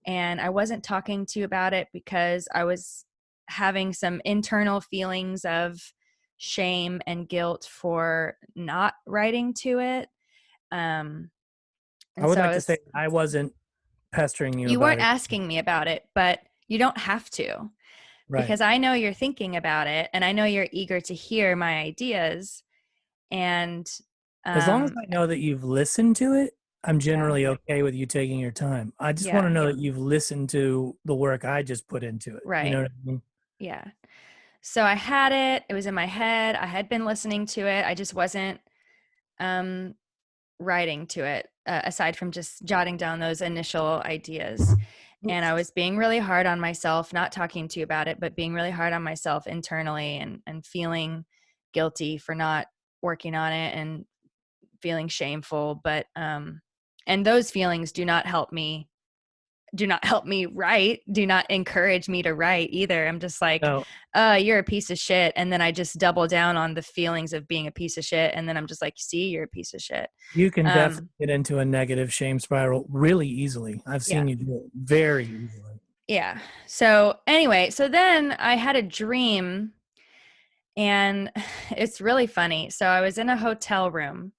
And I wasn't talking to you about it because I was having some internal feelings of shame and guilt for not writing to it. I would like to say I wasn't pestering you. You weren't asking me about it, but you don't have to. Right. Because I know you're thinking about it and I know you're eager to hear my ideas. And as long as I know that you've listened to it, I'm generally okay with you taking your time. I just want to know that you've listened to the work I just put into it. Right. You know what I mean? Yeah. So I had it. It was in my head. I had been listening to it. I just wasn't writing to it, aside from just jotting down those initial ideas. And I was being really hard on myself, not talking to you about it, but being really hard on myself internally and feeling guilty for not working on it and feeling shameful. But and those feelings do not help me write, do not encourage me to write either. I'm just like, you're a piece of shit. And then I just double down on the feelings of being a piece of shit. And then I'm just like, see, you're a piece of shit. You can definitely get into a negative shame spiral really easily. I've seen you do it very easily. Yeah. So anyway, so then I had a dream and it's really funny. So I was in a hotel room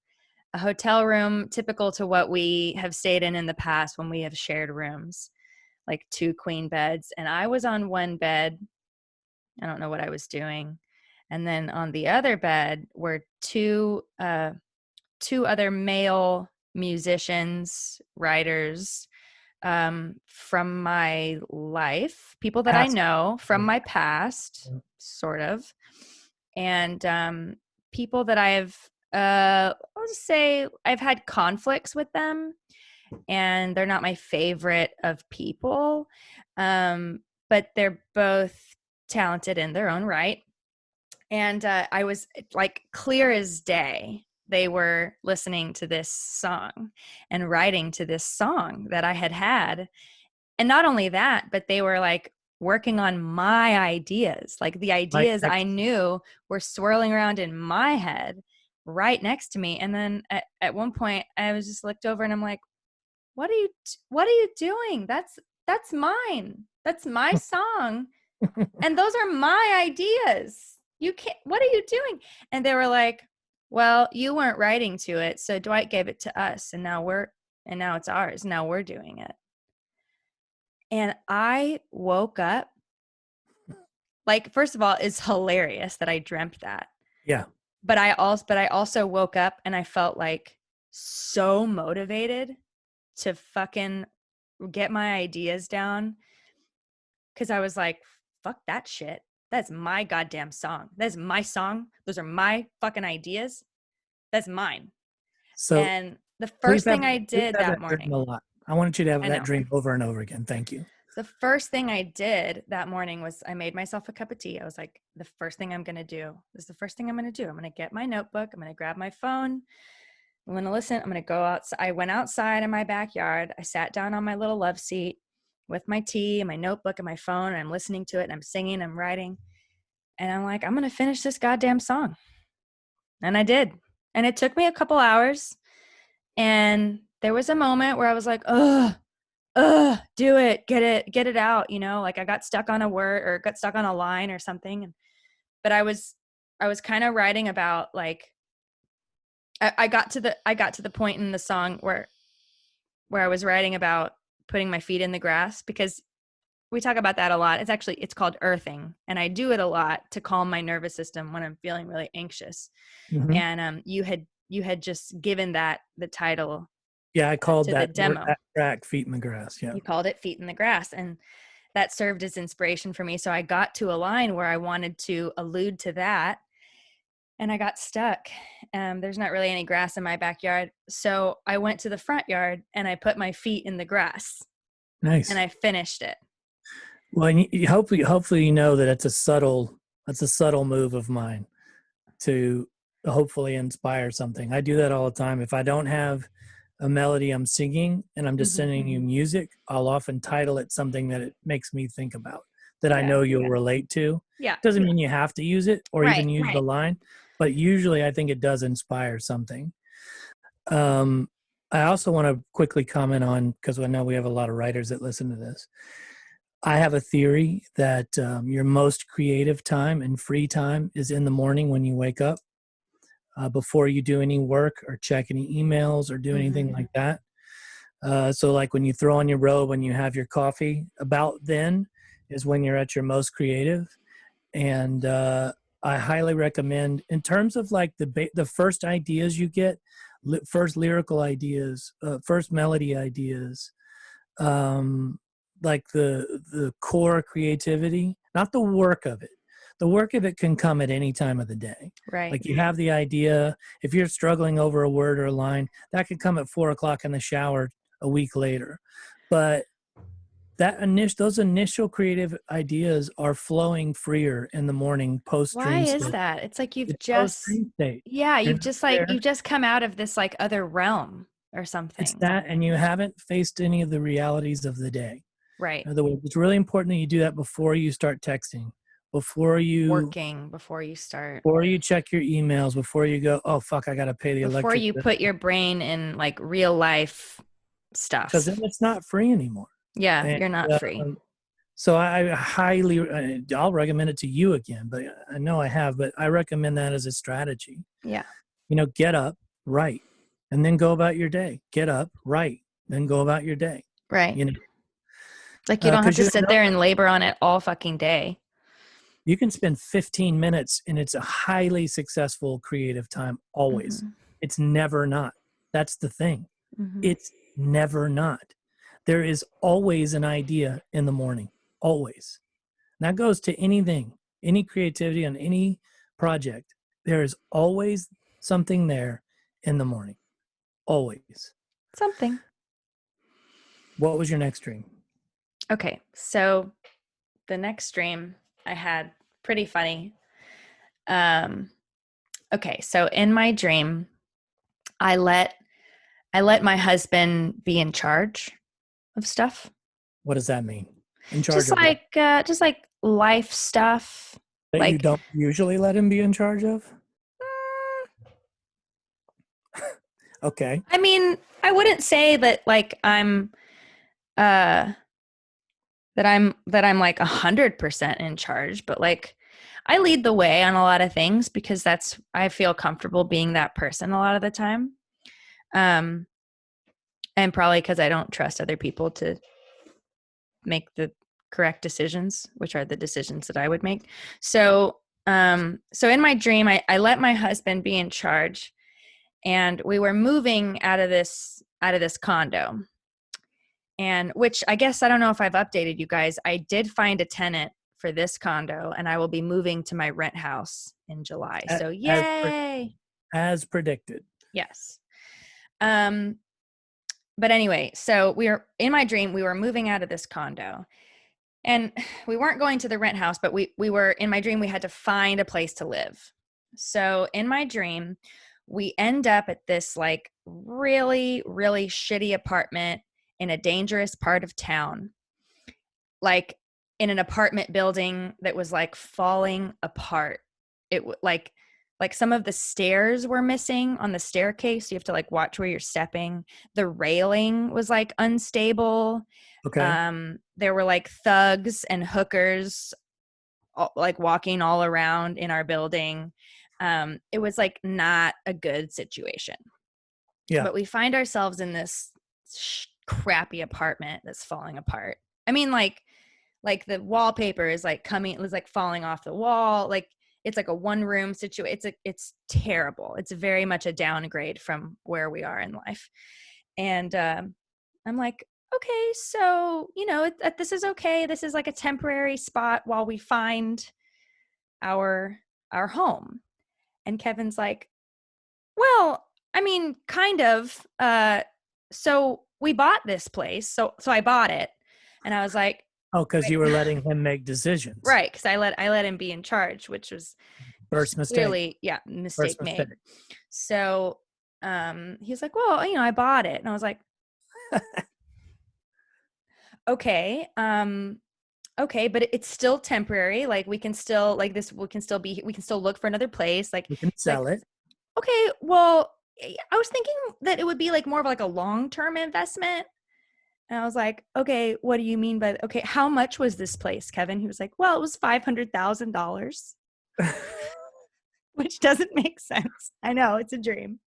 typical to what we have stayed in the past when we have shared rooms, like 2 queen beds. And I was on one bed. I don't know what I was doing. And then on the other bed were two other male musicians, writers, from my life, people that I know from my past, sort of. And people that I'll just say I've had conflicts with them, and they're not my favorite of people, but they're both talented in their own right. And I was like clear as day they were listening to this song and writing to this song that I had. And not only that, but they were like working on my ideas. Like the ideas I knew were swirling around in my head right next to me. And then at one point I was just looked over and I'm like, what are you doing? That's mine. That's my song. And those are my ideas. You can't, what are you doing? And they were like, well, you weren't writing to it. So Dwight gave it to us and now it's ours. Now we're doing it. And I woke up, like, first of all, it's hilarious that I dreamt that. Yeah. But I also woke up and I felt like so motivated to fucking get my ideas down. Cause I was like, fuck that shit. That's my goddamn song. That's my song. Those are my fucking ideas. That's mine. So, and the first thing I did that morning, a lot. I wanted you to have that dream over and over again. Thank you. The first thing I did that morning was I made myself a cup of tea. I was like, the first thing I'm going to do is the first thing I'm going to do. I'm going to get my notebook. I'm going to grab my phone. I'm going to listen. I'm going to go outside. I went outside in my backyard. I sat down on my little love seat with my tea and my notebook and my phone. And I'm listening to it and I'm singing, I'm writing. And I'm like, I'm going to finish this goddamn song. And I did. And it took me a couple hours. And there was a moment where I was like, do it, get it out. You know, like I got stuck on a word or got stuck on a line or something. But I was kind of writing about like, I got to the point in the song where I was writing about putting my feet in the grass, because we talk about that a lot. It's called earthing. And I do it a lot to calm my nervous system when I'm feeling really anxious. Mm-hmm. And you had just given that the title. Yeah, I called that demo. That track Feet in the Grass. Yeah. You called it Feet in the Grass. And that served as inspiration for me. So I got to a line where I wanted to allude to that. And I got stuck. There's not really any grass in my backyard. So I went to the front yard and I put my feet in the grass. Nice. And I finished it. Well, and hopefully you know that that's a subtle move of mine to hopefully inspire something. I do that all the time. If I don't have a melody I'm singing and I'm just sending you music, I'll often title it something that it makes me think about, that I know you'll relate to. Yeah. Doesn't mean you have to use it or even use the line, but usually I think it does inspire something. I also want to quickly comment on, because I know we have a lot of writers that listen to this. I have a theory that your most creative time and free time is in the morning when you wake up, before you do any work or check any emails or do anything like that. So like when you throw on your robe, when you have your coffee, about then is when you're at your most creative. And I highly recommend, in terms of like the first ideas you get, first lyrical ideas, first melody ideas, like the core creativity, not the work of it. The work of it can come at any time of the day. Right. Like you have the idea, if you're struggling over a word or a line, that could come at 4:00 in the shower a week later. But those initial creative ideas are flowing freer in the morning post dream Why state. is that? It's like you've just come out of this like other realm or something. It's that, and you haven't faced any of the realities of the day. Right. In other words, it's really important that you do that before you start texting, before you check your emails, before you go, oh fuck, I gotta pay the electric bill. Before you put your brain in like real life stuff, because then it's not free anymore. Yeah, and you're not free. So I'll recommend it to you again, but I know I have, but I recommend that as a strategy. Yeah. Get up, write, and then go about your day. Get up, write, then go about your day. Right. Like you don't have to sit there and labor on it all fucking day. You can spend 15 minutes and it's a highly successful creative time always. Mm-hmm. It's never not. That's the thing. Mm-hmm. It's never not. There is always an idea in the morning, always. And that goes to anything, any creativity on any project. There is always something there in the morning, always. Something. What was your next dream? Okay, so the next dream I had, pretty funny. Okay, so in my dream, I let my husband be in charge of stuff. What does that mean? In charge of what? Just like life stuff. That Like you don't usually let him be in charge of? Okay. I mean, I wouldn't say that like I'm that I'm like 100% in charge, but like I lead the way on a lot of things because I feel comfortable being that person a lot of the time. And probably because I don't trust other people to make the correct decisions, which are the decisions that I would make. So in my dream, I let my husband be in charge, and we were moving out of this condo. And which I guess I don't know if I've updated you guys. I did find a tenant for this condo, and I will be moving to my rent house in July. So yay! As predicted. Yes. But anyway, so in my dream, we were moving out of this condo, and we weren't going to the rent house, but we were, in my dream, we had to find a place to live. So in my dream, we end up at this like really, really shitty apartment in a dangerous part of town, like in an apartment building that was like falling apart. It like some of the stairs were missing on the staircase. You have to like watch where you're stepping. The railing was like unstable. Okay. There were like thugs and hookers like walking all around in our building. It was like not a good situation. Yeah. But we find ourselves in this crappy apartment that's falling apart. I mean, like the wallpaper is like falling off the wall. Like it's like a one room situation. It's terrible. It's very much a downgrade from where we are in life. And I'm like, okay, so, this is okay. This is like a temporary spot while we find our home. And Kevin's like, well, I mean, kind of. So we bought this place. So I bought it. And I was like, oh, because you were letting him make decisions. Right, because I let him be in charge, which was First mistake. Clearly, yeah, mistake made. So he's like, well, I bought it. And I was like, okay, okay, but it's still temporary. Like we can still we can still look for another place. Like we can sell it. Okay, well, I was thinking that it would be like more of like a long-term investment. And I was like, okay, what do you mean by okay, how much was this place, Kevin? He was like, well, it was $500,000. Which doesn't make sense. I know, it's a dream.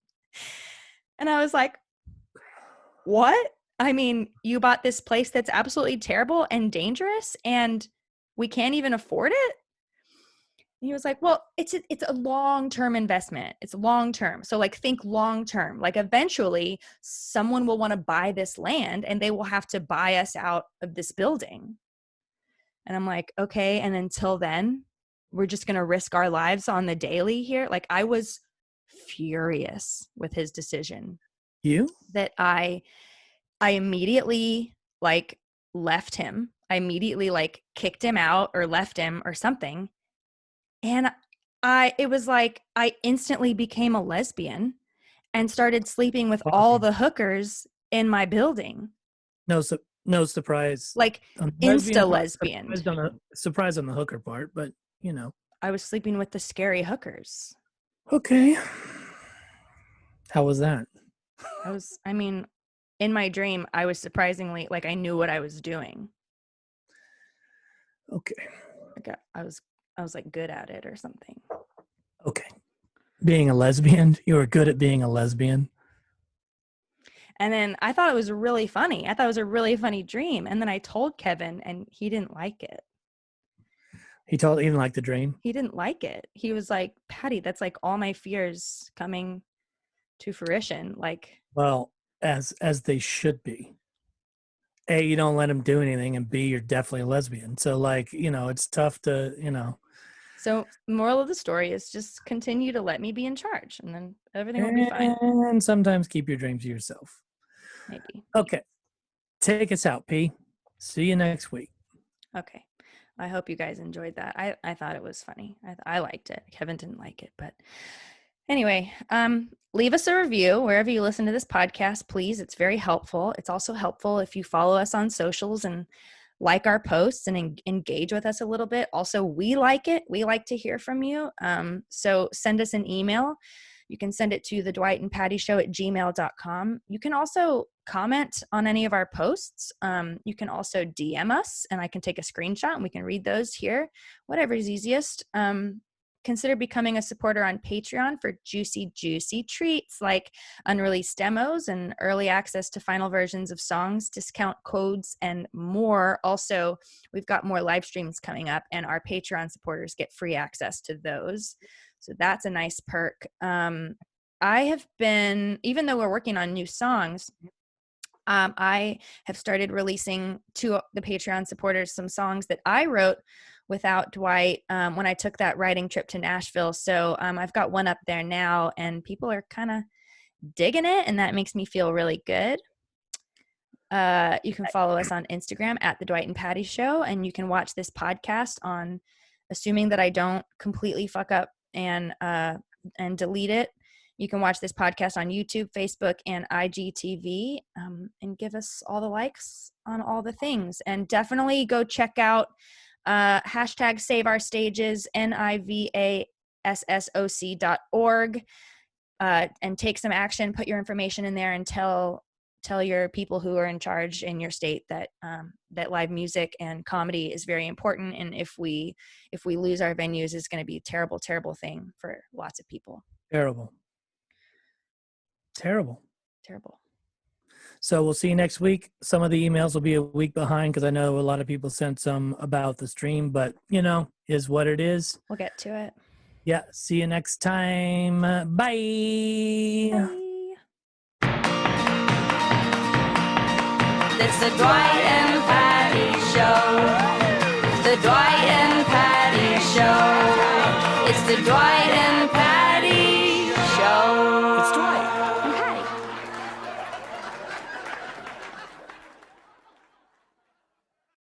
And I was like, what? I mean, you bought this place that's absolutely terrible and dangerous and we can't even afford it? And he was like, well, it's a long-term investment. It's long-term. So like think long-term. Like eventually someone will want to buy this land and they will have to buy us out of this building. And I'm like, okay. And until then, we're just going to risk our lives on the daily here. Like I was furious with his decision. You? That I immediately like left him. I immediately like kicked him out or left him or something. And it was like I instantly became a lesbian and started sleeping with all the hookers in my building. No surprise. Like insta lesbian. Surprise on the hooker part, but I was sleeping with the scary hookers. Okay. How was that? In my dream, I was surprisingly like I knew what I was doing. Okay. Like I was like good at it or something. Okay. Being a lesbian, you were good at being a lesbian. And then I thought it was really funny. I thought it was a really funny dream. And then I told Kevin and he didn't like it. He didn't like the dream? He didn't like it. He was like, Patty, that's like all my fears coming to fruition. Like, well, as they should be. A, you don't let him do anything, and B, you're definitely a lesbian. So like, it's tough to, So moral of the story is just continue to let me be in charge and then everything will be fine. And sometimes keep your dreams to yourself. Maybe. Okay. Take us out, P. See you next week. Okay. I hope you guys enjoyed that. I thought it was funny. I liked it. Kevin didn't like it, but Anyway, leave us a review wherever you listen to this podcast, please. It's very helpful. It's also helpful if you follow us on socials and like our posts and engage with us a little bit. Also, we like it. We like to hear from you. So send us an email. You can send it to the Dwight and Patty Show at gmail.com. You can also comment on any of our posts. You can also DM us and I can take a screenshot and we can read those here, whatever is easiest. Consider becoming a supporter on Patreon for juicy treats like unreleased demos and early access to final versions of songs, discount codes, and more. Also, we've got more live streams coming up, and our Patreon supporters get free access to those. So that's a nice perk. I have been, even though we're working on new songs, I have started releasing to the Patreon supporters some songs that I wrote without Dwight when I took that writing trip to Nashville. So I've got one up there now and people are kind of digging it, and that makes me feel really good. You can follow us on Instagram at the Dwight and Patty Show, and you can watch this podcast on, assuming that I don't completely fuck up and delete it. You can watch this podcast on YouTube, Facebook, and IGTV, and give us all the likes on all the things. And definitely go check out hashtag Save Our Stages, NIVASSOC.org, and take some action. Put your information in there and tell your people who are in charge in your state that that live music and comedy is very important. And if we lose our venues, it's going to be a terrible, terrible thing for lots of people. Terrible. So we'll see you next week. Some of the emails will be a week behind because I know a lot of people sent some about the stream, but is what it is. We'll get to it. Yeah. See you next time. Bye. It's the Dwight and Patty Show. The Dwight and Patty Show. It's the Dwight and Patty